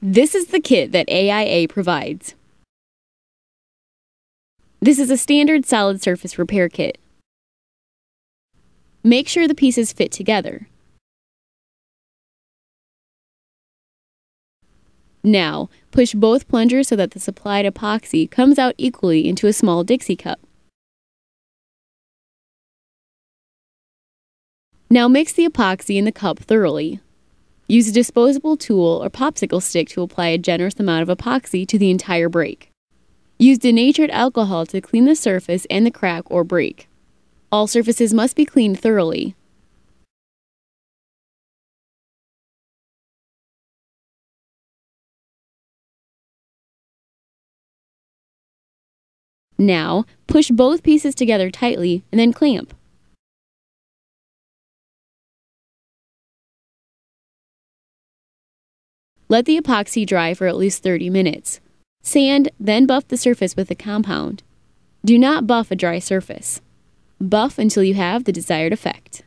This is the kit that AIA provides. This is a standard solid surface repair kit. Make sure the pieces fit together. Now, push both plungers so that the supplied epoxy comes out equally into a small Dixie cup. Now mix the epoxy in the cup thoroughly. Use a disposable tool or popsicle stick to apply a generous amount of epoxy to the entire break. Use denatured alcohol to clean the surface and the crack or break. All surfaces must be cleaned thoroughly. Now, push both pieces together tightly and then clamp. Let the epoxy dry for at least 30 minutes. Sand, then buff the surface with the compound. Do not buff a dry surface. Buff until you have the desired effect.